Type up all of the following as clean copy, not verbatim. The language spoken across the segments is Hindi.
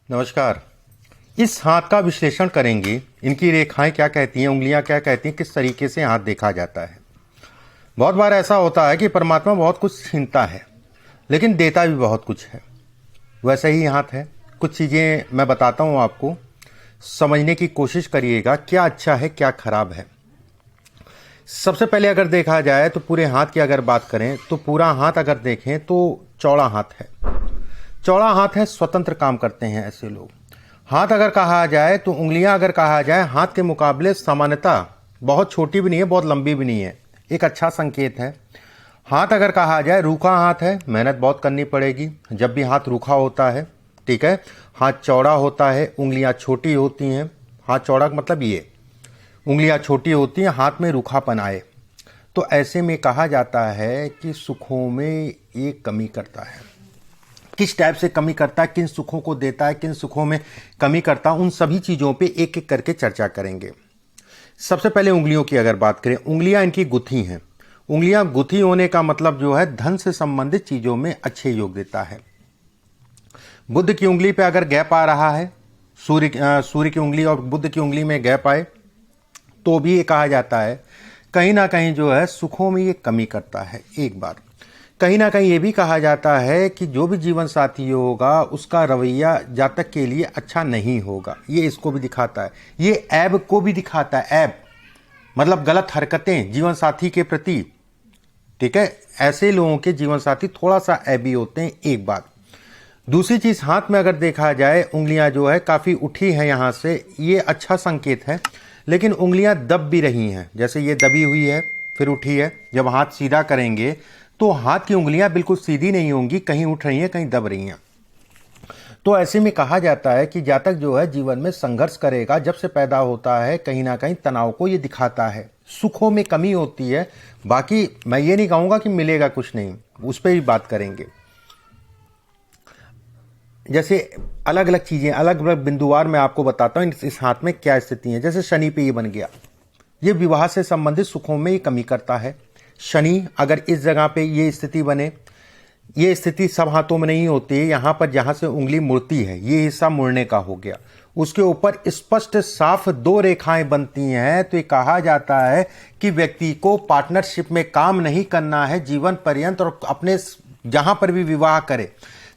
नमस्कार। इस हाथ का विश्लेषण करेंगे, इनकी रेखाएं क्या कहती हैं, उंगलियां क्या कहती हैं, किस तरीके से हाथ देखा जाता है। बहुत बार ऐसा होता है कि परमात्मा बहुत कुछ छीनता है लेकिन देता भी बहुत कुछ है। वैसे ही हाथ है। कुछ चीज़ें मैं बताता हूँ आपको, समझने की कोशिश करिएगा क्या अच्छा है क्या खराब है। सबसे पहले अगर देखा जाए तो पूरे हाथ की अगर बात करें तो पूरा हाथ अगर देखें तो चौड़ा हाथ है। चौड़ा हाथ है, स्वतंत्र काम करते हैं ऐसे लोग। हाथ अगर कहा जाए तो उंगलियां अगर कहा जाए हाथ के मुकाबले सामान्यतः बहुत छोटी भी नहीं है, बहुत लंबी भी नहीं है, एक अच्छा संकेत है। हाथ अगर कहा जाए रूखा हाथ है, मेहनत बहुत करनी पड़ेगी जब भी हाथ रूखा होता है। ठीक है। हाथ चौड़ा होता है, उंगलियां छोटी होती हैं। हाथ चौड़ा का मतलब ये, उंगलियां छोटी होती हैं, हाथ में रूखापन आए तो ऐसे में कहा जाता है कि सुखों में ये कमी करता है। किस टाइप से कमी करता है, किन सुखों को देता है, किन सुखों में कमी करता है, उन सभी चीज़ों पे एक एक करके चर्चा करेंगे। सबसे पहले उंगलियों की अगर बात करें, उंगलियां इनकी गुथी हैं। उंगलियां गुथी होने का मतलब जो है धन से संबंधित चीज़ों में अच्छे योग देता है। बुध की उंगली पे अगर गैप आ रहा है, सूर्य की उंगली और बुध की उंगली में गैप आए तो भी ये कहा जाता है कहीं ना कहीं जो है सुखों में ये कमी करता है। एक बार कहीं ना कहीं ये भी कहा जाता है कि जो भी जीवन साथी होगा उसका रवैया जातक के लिए अच्छा नहीं होगा। ये इसको भी दिखाता है, ये ऐब को भी दिखाता है। ऐब मतलब गलत हरकतें जीवन साथी के प्रति। ठीक है, ऐसे लोगों के जीवन साथी थोड़ा सा ऐबी होते हैं। एक बात। दूसरी चीज, हाथ में अगर देखा जाए उंगलियां जो है काफी उठी है यहां से, ये अच्छा संकेत है। लेकिन उंगलियां दब भी रही हैं, जैसे ये दबी हुई है फिर उठी है। जब हाथ सीधा करेंगे तो हाथ की उंगलियां बिल्कुल सीधी नहीं होंगी, कहीं उठ रही हैं कहीं दब रही हैं। तो ऐसे में कहा जाता है कि जातक जो है जीवन में संघर्ष करेगा। जब से पैदा होता है कहीं ना कहीं तनाव को ये दिखाता है, सुखों में कमी होती है। बाकी मैं ये नहीं कहूंगा कि मिलेगा कुछ नहीं, उस पर भी बात करेंगे। जैसे अलग अलग चीजें, अलग अलग बिंदुवार मैं आपको बताता हूँ इस हाथ में क्या स्थिति है। जैसे शनि पे ये बन गया, ये विवाह से संबंधित सुखों में ये कमी करता है। शनि अगर इस जगह पे ये स्थिति बने, ये स्थिति सब हाथों में नहीं होती है, यहां पर जहां से उंगली मुड़ती है ये हिस्सा मुड़ने का हो गया, उसके ऊपर स्पष्ट साफ दो रेखाएं बनती हैं तो ये कहा जाता है कि व्यक्ति को पार्टनरशिप में काम नहीं करना है जीवन पर्यंत, और अपने जहां पर भी विवाह करे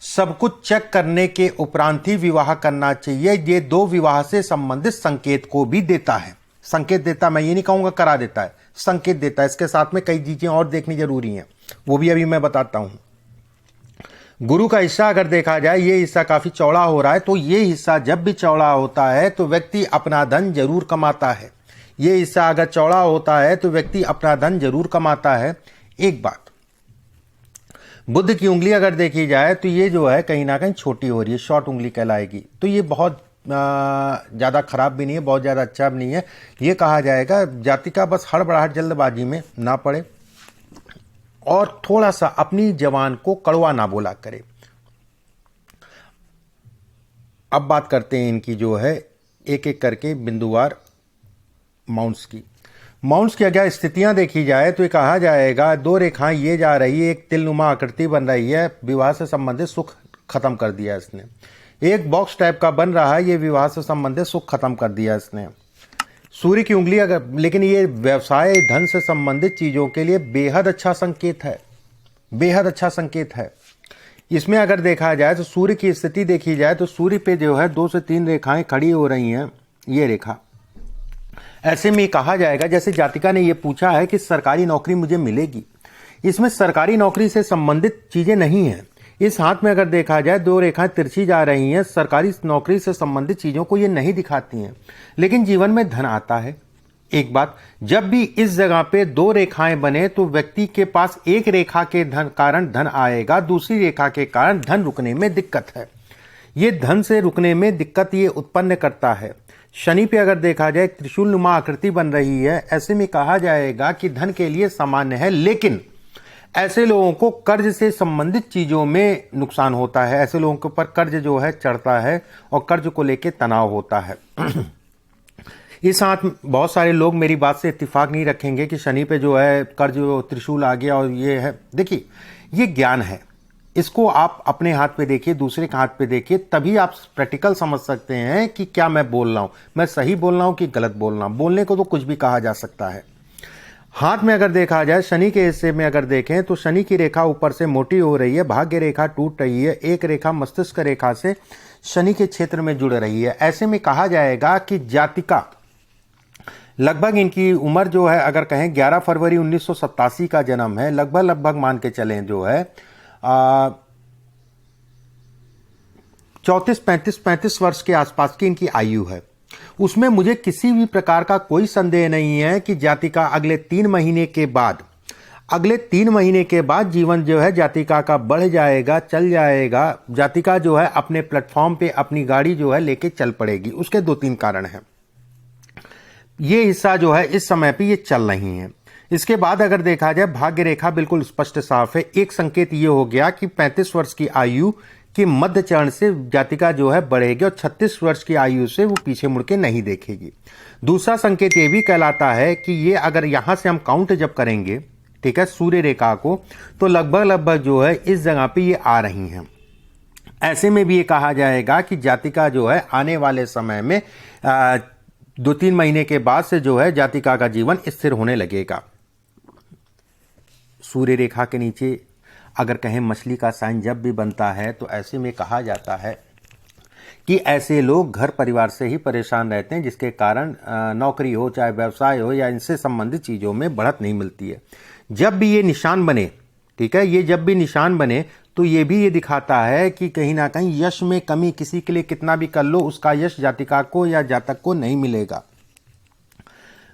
सब कुछ चेक करने के उपरांत ही विवाह करना चाहिए। ये दो विवाह से संबंधित संकेत को भी देता है। संकेत देता, मैं ये नहीं कहूंगा करा देता है, संकेत देता है। इसके साथ में कई चीजें और देखनी जरूरी हैं, वो भी अभी मैं बताता हूं। गुरु का हिस्सा अगर देखा जाए, ये हिस्सा काफी चौड़ा हो रहा है, तो ये हिस्सा जब भी चौड़ा होता है तो व्यक्ति अपना धन जरूर कमाता है। ये हिस्सा अगर चौड़ा होता है तो व्यक्ति अपना धन जरूर कमाता है। एक बात, बुध की उंगली अगर देखी जाए तो ये जो है कहीं ना कहीं छोटी हो रही है, शॉर्ट उंगली कहलाएगी। तो ये बहुत ज़्यादा खराब भी नहीं है, बहुत ज़्यादा अच्छा भी नहीं है। ये कहा जाएगा जातिका बस हड़बड़ाहट जल्दबाजी में ना पड़े और थोड़ा सा अपनी जवान को कड़वा ना बोला करे। अब बात करते हैं इनकी जो है एक एक करके बिंदुवार माउंट्स की। माउंट्स की अगर स्थितियां देखी जाए तो ये कहा जाएगा दो रेखाएं ये जा रही है, एक तिलनुमा आकृति बन रही है, विवाह से संबंधित सुख खत्म कर दिया इसने। एक बॉक्स टाइप का बन रहा है, ये विवाह से संबंधित सुख खत्म कर दिया इसने। सूर्य की उंगली अगर, लेकिन ये व्यवसाय धन से संबंधित चीजों के लिए बेहद अच्छा संकेत है, बेहद अच्छा संकेत है। इसमें अगर देखा जाए तो सूर्य की स्थिति देखी जाए तो सूर्य पे जो है 2 से 3 रेखाएं खड़ी हो रही हैं, ये रेखा। ऐसे में कहा जाएगा, जैसे जातिका ने ये पूछा है कि सरकारी नौकरी मुझे मिलेगी, इसमें सरकारी नौकरी से संबंधित चीजें नहीं है। इस हाथ में अगर देखा जाए 2 रेखाएं तिरछी जा रही हैं, सरकारी नौकरी से संबंधित चीजों को ये नहीं दिखाती हैं, लेकिन जीवन में धन आता है। एक बात, जब भी इस जगह पे 2 रेखाएं बने तो व्यक्ति के पास एक रेखा के कारण धन आएगा, दूसरी रेखा के कारण धन रुकने में दिक्कत है। ये धन से रुकने में दिक्कत ये उत्पन्न करता है। शनि पे अगर देखा जाए त्रिशूल नुमा आकृति बन रही है, ऐसे में कहा जाएगा कि धन के लिए सामान्य है, लेकिन ऐसे लोगों को कर्ज से संबंधित चीजों में नुकसान होता है। ऐसे लोगों के ऊपर कर्ज जो है चढ़ता है और कर्ज को लेकर तनाव होता है। इस साथ बहुत सारे लोग मेरी बात से इत्तेफाक नहीं रखेंगे कि शनि पे जो है कर्ज त्रिशूल आ गया और ये है। देखिए, ये ज्ञान है, इसको आप अपने हाथ पे देखिए, दूसरे के हाथ पे देखिए, तभी आप प्रैक्टिकल समझ सकते हैं कि क्या मैं बोल रहा हूं, मैं सही बोल रहा हूं कि गलत बोल रहा हूं। बोलने को तो कुछ भी कहा जा सकता है। हाथ में अगर देखा जाए, शनि के हिस्से में अगर देखें तो शनि की रेखा ऊपर से मोटी हो रही है, भाग्य रेखा टूट रही है, एक रेखा मस्तिष्क रेखा से शनि के क्षेत्र में जुड़ रही है। ऐसे में कहा जाएगा कि जातिका लगभग, इनकी उम्र जो है अगर कहें 11 फरवरी 1987 का जन्म है, लगभग मान के चलें जो है 34-35 वर्ष के आसपास की इनकी आयु है। उसमें मुझे किसी भी प्रकार का कोई संदेह नहीं है कि जातिका अगले 3 महीने के बाद जीवन जो है जातिका का बढ़ जाएगा, चल जाएगा। जातिका जो है अपने प्लेटफॉर्म पे अपनी गाड़ी जो है लेके चल पड़ेगी। उसके 2-3 कारण हैं। ये हिस्सा जो है इस समय पे ये चल रही है। इसके बाद अगर देखा जाए, भाग्य रेखा बिल्कुल स्पष्ट साफ है। एक संकेत ये हो गया कि 35 वर्ष की आयु कि मध्य चरण से जातिका जो है बढ़ेगी और 36 वर्ष की आयु से वो पीछे मुड़ के नहीं देखेगी। दूसरा संकेत ये भी कहलाता है कि ये अगर यहां से हम काउंट जब करेंगे, ठीक है, सूर्य रेखा को, तो लगभग जो है इस जगह पे ये आ रही हैं। ऐसे में भी ये कहा जाएगा कि जातिका जो है आने वाले समय में 2-3 महीने के बाद से जो है जातिका का जीवन स्थिर होने लगेगा। सूर्य रेखा के नीचे अगर कहें मछली का साइन जब भी बनता है तो ऐसे में कहा जाता है कि ऐसे लोग घर परिवार से ही परेशान रहते हैं, जिसके कारण नौकरी हो चाहे व्यवसाय हो या इनसे संबंधित चीज़ों में बढ़त नहीं मिलती है। जब भी ये निशान बने, ठीक है, ये जब भी निशान बने तो ये भी ये दिखाता है कि कहीं ना कहीं यश में कमी, किसी के लिए कितना भी कर लो उसका यश जातिका को या जातक को नहीं मिलेगा।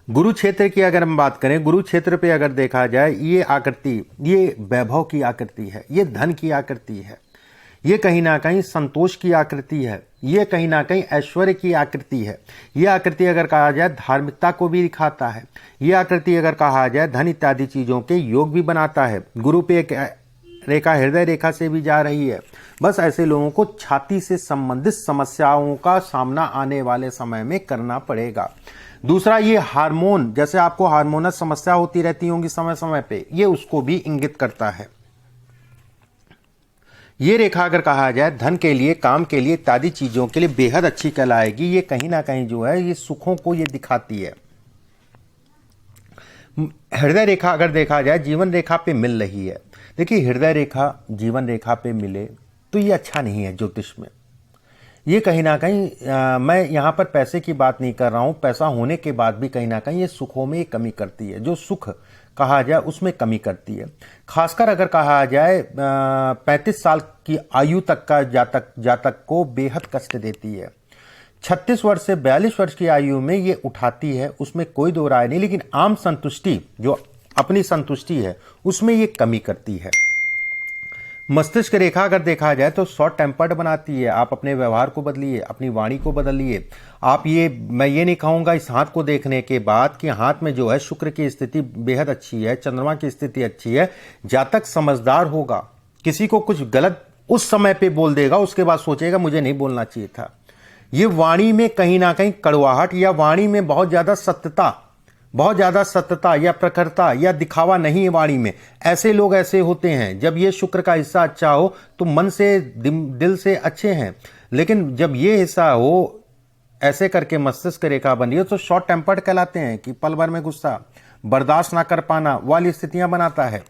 गुरु क्षेत्र की अगर हम बात करें, गुरु क्षेत्र पे अगर देखा जाए, ये आकृति ये वैभव की आकृति है, ये धन की आकृति है, ये कहीं ना कहीं संतोष की आकृति है, ये कहीं ना कहीं ऐश्वर्य की आकृति है। ये आकृति अगर कहा जाए धार्मिकता को भी दिखाता है। ये आकृति अगर कहा जाए धन इत्यादि चीज़ों के योग भी बनाता है। गुरु पे एक रेखा हृदय रेखा से भी जा रही है। बस ऐसे लोगों को छाती से संबंधित समस्याओं का सामना आने वाले समय में करना पड़ेगा। दूसरा, ये हार्मोन, जैसे आपको हार्मोनल समस्या होती रहती होंगी समय समय पे, ये उसको भी इंगित करता है। ये रेखा अगर कहा जाए धन के लिए, काम के लिए इत्यादि चीजों के लिए बेहद अच्छी कहलाएगी। ये कहीं ना कहीं जो है ये सुखों को ये दिखाती है। हृदय रेखा अगर देखा जाए जीवन रेखा पे मिल रही है। देखिए, हृदय रेखा जीवन रेखा पे मिले तो ये अच्छा नहीं है ज्योतिष में। ये कहीं ना कहीं मैं यहाँ पर पैसे की बात नहीं कर रहा हूँ, पैसा होने के बाद भी कहीं ना कहीं ये सुखों में कमी करती है, जो सुख कहा जाए उसमें कमी करती है। खासकर अगर कहा जाए 35 साल की आयु तक का जातक को बेहद कष्ट देती है। 36 वर्ष से 42 वर्ष की आयु में ये उठाती है, उसमें कोई दो राय नहीं, लेकिन आम संतुष्टि जो अपनी संतुष्टि है उसमें ये कमी करती है। मस्तिष्क रेखा अगर देखा जाए तो शॉर्ट टेम्पर्ड बनाती है। आप अपने व्यवहार को बदलिए, अपनी वाणी को बदलिए। आप मैं ये नहीं कहूँगा इस हाथ को देखने के बाद कि हाथ में जो है शुक्र की स्थिति बेहद अच्छी है, चंद्रमा की स्थिति अच्छी है। जातक समझदार होगा, किसी को कुछ गलत उस समय पे बोल देगा, उसके बाद सोचेगा मुझे नहीं बोलना चाहिए था। ये वाणी में कहीं ना कहीं कड़वाहट या वाणी में बहुत ज़्यादा सत्यता या प्रखरता या दिखावा नहीं है वाणी में। ऐसे लोग ऐसे होते हैं, जब ये शुक्र का हिस्सा अच्छा हो तो मन से दिल से अच्छे हैं, लेकिन जब ये हिस्सा हो ऐसे करके मस्तिष्क रेखा बन रही है तो शॉर्ट टेम्पर्ड कहलाते हैं कि पल भर में गुस्सा बर्दाश्त ना कर पाना वाली स्थितियां बनाता है।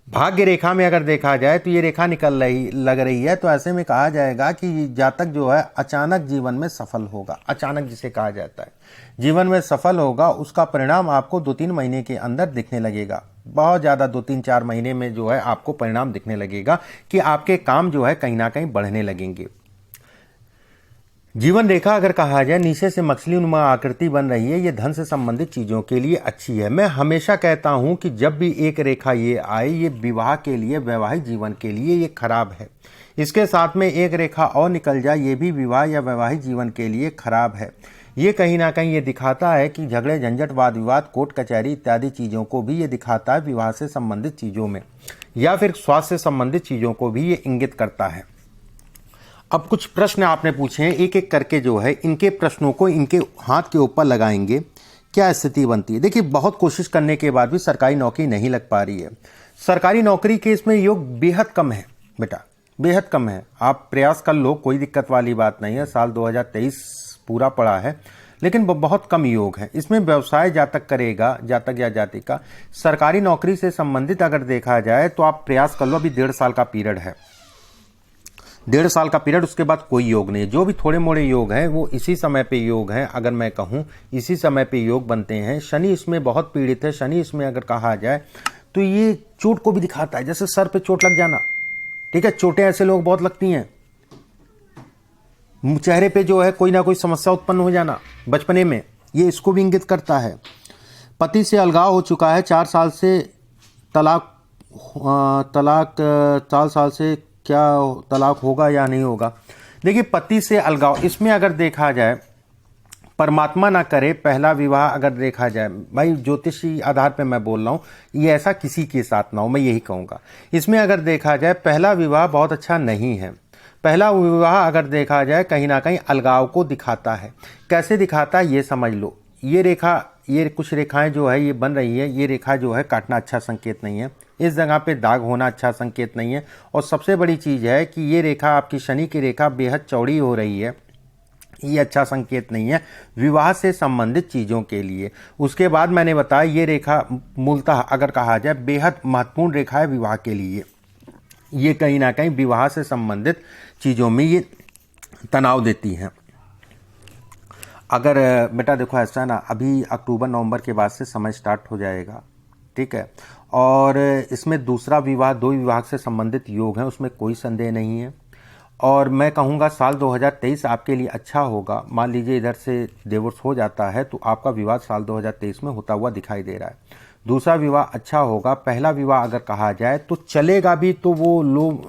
भाग्य रेखा में अगर देखा जाए तो ये रेखा लग रही है, तो ऐसे में कहा जाएगा कि जातक जो है अचानक जीवन में सफल होगा। अचानक जिसे कहा जाता है जीवन में सफल होगा, उसका परिणाम आपको 2-3 महीने के अंदर दिखने लगेगा। बहुत ज़्यादा 2-3-4 महीने में जो है आपको परिणाम दिखने लगेगा कि आपके काम जो है कहीं ना कहीं बढ़ने लगेंगे। जीवन रेखा अगर कहा जाए नीचे से मछली नुमा आकृति बन रही है, ये धन से संबंधित चीज़ों के लिए अच्छी है। मैं हमेशा कहता हूं कि जब भी एक रेखा ये आए, ये विवाह के लिए, वैवाहिक जीवन के लिए ये खराब है। इसके साथ में एक रेखा और निकल जाए, ये भी विवाह या वैवाहिक जीवन के लिए खराब है। ये कहीं ना कहीं ये दिखाता है कि झगड़े, झंझट, वाद विवाद, कोर्ट कचहरी इत्यादि चीज़ों को भी ये दिखाता है, विवाह से संबंधित चीज़ों में, या फिर स्वास्थ्य से संबंधित चीज़ों को भी ये इंगित करता है। अब कुछ प्रश्न आपने पूछे हैं, एक एक करके जो है इनके प्रश्नों को इनके हाथ के ऊपर लगाएंगे क्या स्थिति बनती है। देखिए, बहुत कोशिश करने के बाद भी सरकारी नौकरी नहीं लग पा रही है। सरकारी नौकरी के इसमें योग बेहद कम है बेटा, बेहद कम है। आप प्रयास कर लो, कोई दिक्कत वाली बात नहीं है। साल 2023 पूरा पड़ा है, लेकिन बहुत कम योग है इसमें। व्यवसाय जातक करेगा, जातक या जातिका सरकारी नौकरी से संबंधित अगर देखा जाए तो आप प्रयास कर लो। अभी 1.5 साल का पीरियड है, 1.5 साल का पीरियड, उसके बाद कोई योग नहीं। जो भी थोड़े मोड़े योग हैं वो इसी समय पे योग हैं। अगर मैं कहूँ इसी समय पे योग बनते हैं। शनि इसमें बहुत पीड़ित है। शनि इसमें अगर कहा जाए तो ये चोट को भी दिखाता है, जैसे सर पे चोट लग जाना, ठीक है। चोटें ऐसे लोग बहुत लगती हैं, चेहरे पे जो है कोई ना कोई समस्या उत्पन्न हो जाना बचपने में, ये इसको भी इंगित करता है। पति से अलगाव हो चुका है 4 साल से, तलाक 4 साल से क्या तलाक होगा या नहीं होगा। देखिए, पति से अलगाव इसमें अगर देखा जाए, परमात्मा ना करे पहला विवाह अगर देखा जाए, भाई ज्योतिषी आधार पे मैं बोल रहा हूँ, ये ऐसा किसी के साथ ना हो, मैं यही कहूँगा। इसमें अगर देखा जाए पहला विवाह बहुत अच्छा नहीं है। पहला विवाह अगर देखा जाए कहीं ना कहीं अलगाव को दिखाता है। कैसे दिखाता है ये समझ लो। ये रेखा, ये कुछ रेखाएं जो है ये बन रही है, ये रेखा जो है काटना अच्छा संकेत नहीं है। इस जगह पे दाग होना अच्छा संकेत नहीं है। और सबसे बड़ी चीज़ है कि ये रेखा आपकी शनि की रेखा बेहद चौड़ी हो रही है, ये अच्छा संकेत नहीं है विवाह से संबंधित चीज़ों के लिए। उसके बाद मैंने बताया ये रेखा मूलतः अगर कहा जाए बेहद महत्वपूर्ण रेखा है विवाह के लिए। ये कहीं ना कहीं विवाह से संबंधित चीज़ों में ये तनाव देती हैं। अगर बेटा देखो ऐसा ना, अभी अक्टूबर नवंबर के बाद से समय स्टार्ट हो जाएगा, ठीक है। और इसमें दूसरा विवाह, 2 विवाह से संबंधित योग हैं, उसमें कोई संदेह नहीं है। और मैं कहूँगा साल 2023 आपके लिए अच्छा होगा। मान लीजिए इधर से डिवोर्स हो जाता है तो आपका विवाह साल 2023 में होता हुआ दिखाई दे रहा है। दूसरा विवाह अच्छा होगा। पहला विवाह अगर कहा जाए तो चलेगा भी, तो वो लोग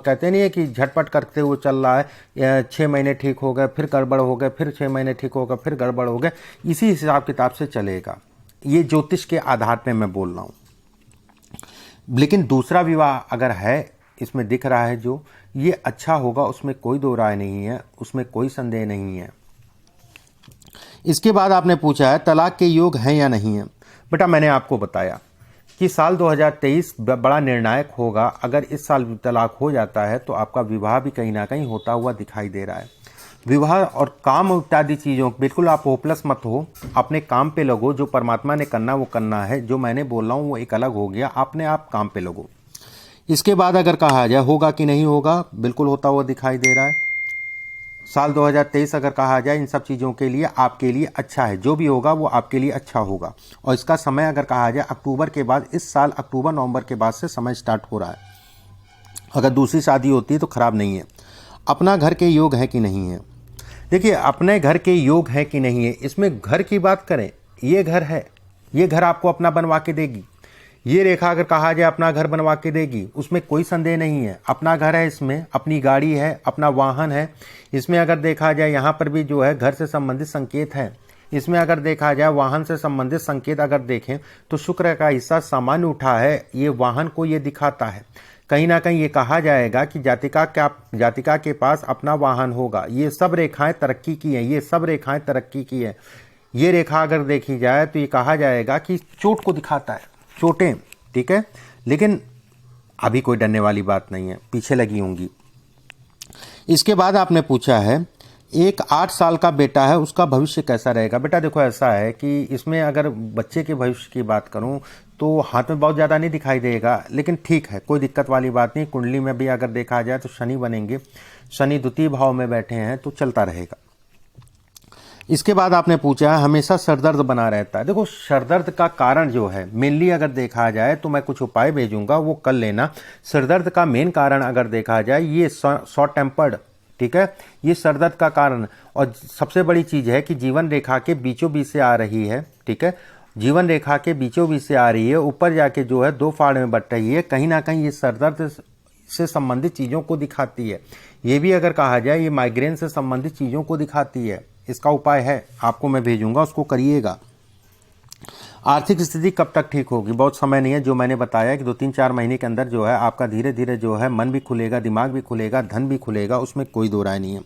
कहते नहीं है कि झटपट करते हुए चल रहा है, 6 महीने ठीक हो गए, फिर गड़बड़ हो गए, फिर 6 महीने ठीक हो गए, फिर गड़बड़ हो गए, इसी हिसाब किताब से चलेगा। ये ज्योतिष के आधार पे मैं बोल रहा हूँ। लेकिन दूसरा विवाह अगर है, इसमें दिख रहा है जो ये अच्छा होगा, उसमें कोई दो राय नहीं है, उसमें कोई संदेह नहीं है। इसके बाद आपने पूछा है तलाक के योग हैं या नहीं है। बेटा मैंने आपको बताया कि साल 2023 बड़ा निर्णायक होगा। अगर इस साल तलाक हो जाता है तो आपका विवाह भी कहीं ना कहीं होता हुआ दिखाई दे रहा है। विवाह और काम इत्यादि चीज़ों, बिल्कुल आप होपलेस मत हो, अपने काम पे लगो। जो परमात्मा ने करना वो करना है, जो मैंने बोल रहा हूँ वो एक अलग हो गया, अपने आप काम पे लगो। इसके बाद अगर कहा जाए होगा कि नहीं होगा, बिल्कुल होता हुआ दिखाई दे रहा है। साल 2023 अगर कहा जाए इन सब चीज़ों के लिए आपके लिए अच्छा है, जो भी होगा वो आपके लिए अच्छा होगा। और इसका समय अगर कहा जाए अक्टूबर के बाद, इस साल अक्टूबर नवंबर के बाद से समय स्टार्ट हो रहा है। अगर दूसरी शादी होती है तो खराब नहीं है। अपना घर के योग है कि नहीं है। देखिए, अपने घर के योग है कि नहीं है, इसमें घर की बात करें, ये घर है, ये घर आपको अपना बनवा के देगी। ये रेखा अगर कहा जाए अपना घर बनवा के देगी, उसमें कोई संदेह नहीं है। अपना घर है, इसमें अपनी गाड़ी है, अपना वाहन है। इसमें अगर देखा जाए यहाँ पर भी जो है घर से संबंधित संकेत है। इसमें अगर देखा जाए वाहन से संबंधित संकेत अगर देखें तो शुक्र का हिस्सा सामान्य उठा है, ये वाहन को ये दिखाता है। कहीं ना कहीं ये कहा जाएगा कि जातिका के पास अपना वाहन होगा। ये सब रेखाएं तरक्की की हैं, ये सब रेखाएं तरक्की की है। ये रेखा अगर देखी जाए तो ये कहा जाएगा कि चोट को दिखाता है, चोटें, ठीक है। लेकिन अभी कोई डरने वाली बात नहीं है, पीछे लगी होंगी। इसके बाद आपने पूछा है एक 8 साल का बेटा है, उसका भविष्य कैसा रहेगा। बेटा देखो ऐसा है कि इसमें अगर बच्चे के भविष्य की बात करूं तो हाथ में बहुत ज़्यादा नहीं दिखाई देगा, लेकिन ठीक है, कोई दिक्कत वाली बात नहीं। कुंडली में भी अगर देखा जाए तो शनि बनेंगे, शनि द्वितीय भाव में बैठे हैं तो चलता रहेगा। इसके बाद आपने पूछा हमेशा सरदर्द बना रहता है। देखो सरदर्द का कारण जो है मेनली अगर देखा जाए तो मैं कुछ उपाय भेजूंगा, वो कर लेना। सरदर्द का मेन कारण अगर देखा जाए ये शॉर्ट टेम्पर्ड, ठीक है, ये सरदर्द का कारण। और सबसे बड़ी चीज़ है कि जीवन रेखा के बीचों बीच से आ रही है, ठीक है, जीवन रेखा के बीचों बीच से आ रही है, ऊपर जाके जो है 2 फाड़ में बट रही है। कहीं ना कहीं ये सरदर्द से संबंधित चीज़ों को दिखाती है। ये भी अगर कहा जाए ये माइग्रेन से संबंधित चीज़ों को दिखाती है। इसका उपाय है, आपको मैं भेजूंगा, उसको करिएगा। आर्थिक स्थिति कब तक ठीक होगी, बहुत समय नहीं है। जो मैंने बताया कि 2-3-4 महीने के अंदर जो है आपका धीरे धीरे जो है मन भी खुलेगा, दिमाग भी खुलेगा, धन भी खुलेगा, उसमें कोई दो राय नहीं है।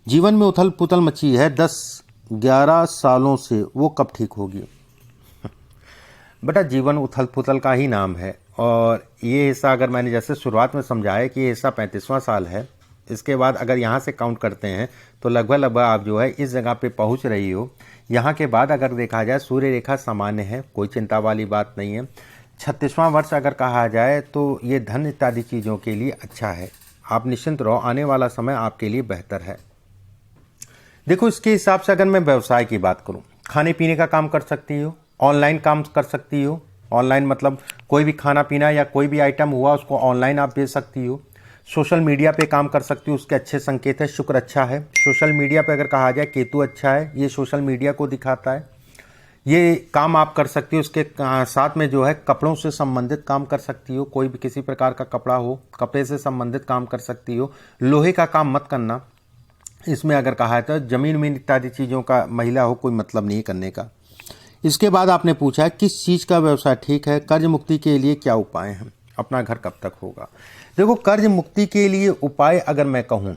जीवन में उथल पुथल मची है, 10 11 सालों से, वो कब ठीक होगी? बेटा जीवन उथल पुथल का ही नाम है, और ये हिस्सा अगर मैंने जैसे शुरुआत में समझाया कि ये हिस्सा 35वां साल है, इसके बाद अगर यहाँ से काउंट करते हैं तो लगभग आप जो है इस जगह पे पहुँच रही हो। यहाँ के बाद अगर देखा जाए सूर्य रेखा सामान्य है, कोई चिंता वाली बात नहीं है। 36वां वर्ष अगर कहा जाए तो ये धन इत्यादि चीज़ों के लिए अच्छा है। आप निश्चिंत रहो, आने वाला समय आपके लिए बेहतर है। देखो इसके हिसाब से अगर मैं व्यवसाय की बात करूं, खाने पीने का काम कर सकती हो, ऑनलाइन काम कर सकती हो। ऑनलाइन मतलब कोई भी खाना पीना या कोई भी आइटम हुआ उसको ऑनलाइन आप बेच सकती हो। सोशल मीडिया पे काम कर सकती हो, उसके अच्छे संकेत है। शुक्र अच्छा है सोशल मीडिया पे, अगर कहा जाए केतु अच्छा है, ये सोशल मीडिया को दिखाता है। ये काम आप कर सकती हो। उसके साथ में जो है कपड़ों से संबंधित काम कर सकती हो, कोई भी किसी प्रकार का कपड़ा हो, कपड़े से संबंधित काम कर सकती हो। लोहे का काम मत करना इसमें, अगर कहा है तो जमीन उमीन इत्यादि चीज़ों का महिला हो कोई मतलब नहीं करने का। इसके बाद आपने पूछा किस चीज़ का व्यवसाय ठीक है, कर्ज मुक्ति के लिए क्या उपाय हैं, अपना घर कब तक होगा। देखो कर्ज मुक्ति के लिए उपाय अगर मैं कहूँ,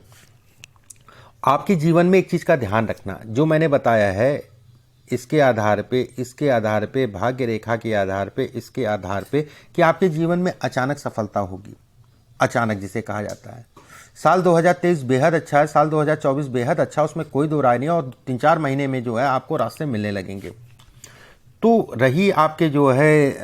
आपके जीवन में एक चीज़ का ध्यान रखना, जो मैंने बताया है इसके आधार पे भाग्य रेखा के आधार पे, इसके आधार पे कि आपके जीवन में अचानक सफलता होगी। अचानक जिसे कहा जाता है। साल 2023 बेहद अच्छा है, साल 2024 बेहद अच्छा, उसमें कोई दो राय नहीं है। और 3-4 महीने में जो है आपको रास्ते मिलने लगेंगे। तो रही आपके जो है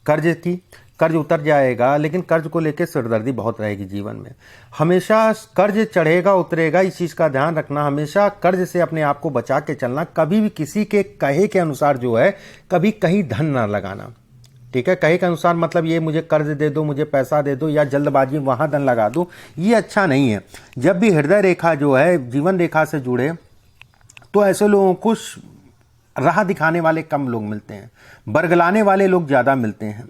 कर्ज की, कर्ज उतर जाएगा, लेकिन कर्ज को लेकर सिरदर्दी बहुत रहेगी जीवन में। हमेशा कर्ज चढ़ेगा उतरेगा, इस चीज़ का ध्यान रखना। हमेशा कर्ज से अपने आप को बचा के चलना, कभी भी किसी के कहे के अनुसार जो है कभी कहीं धन ना लगाना। ठीक है, कहे के अनुसार मतलब ये मुझे कर्ज दे दो, मुझे पैसा दे दो, या जल्दबाजी वहां धन लगा दो, ये अच्छा नहीं है। जब भी हृदय रेखा जो है जीवन रेखा से जुड़े तो ऐसे लोगों को राह दिखाने वाले कम लोग मिलते हैं, बरगलाने वाले लोग ज़्यादा मिलते हैं।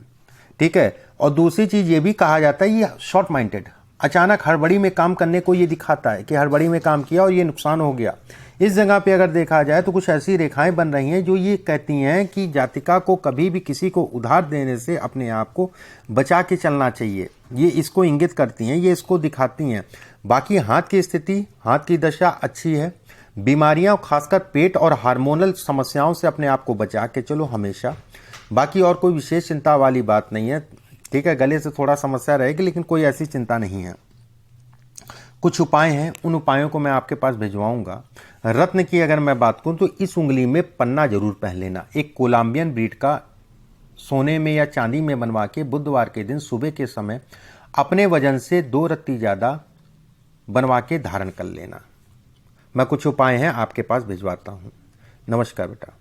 ठीक है, और दूसरी चीज़ ये भी कहा जाता है ये शॉर्ट माइंडेड, अचानक हड़बड़ी में काम करने को ये दिखाता है कि हड़बड़ी में काम किया और ये नुकसान हो गया। इस जगह पे अगर देखा जाए तो कुछ ऐसी रेखाएं बन रही हैं जो ये कहती हैं कि जातिका को कभी भी किसी को उधार देने से अपने आप को बचा के चलना चाहिए। ये इसको इंगित करती हैं, ये इसको दिखाती हैं। बाकी हाथ की स्थिति, हाथ की दशा अच्छी है। बीमारियां खासकर पेट और हार्मोनल समस्याओं से अपने आप को बचा के चलो हमेशा। बाकी और कोई विशेष चिंता वाली बात नहीं है। ठीक है, गले से थोड़ा समस्या रहेगी लेकिन कोई ऐसी चिंता नहीं है। कुछ उपाय हैं, उन उपायों को मैं आपके पास भिजवाऊंगा। रत्न की अगर मैं बात करूं तो इस उंगली में पन्ना जरूर पहन लेना। एक कोलंबियन ब्रीड का सोने में या चांदी में बनवा के बुधवार के दिन सुबह के समय अपने वजन से 2 रत्ती ज़्यादा बनवा के धारण कर लेना। मैं कुछ उपाय हैं आपके पास भिजवाता हूँ। नमस्कार बेटा।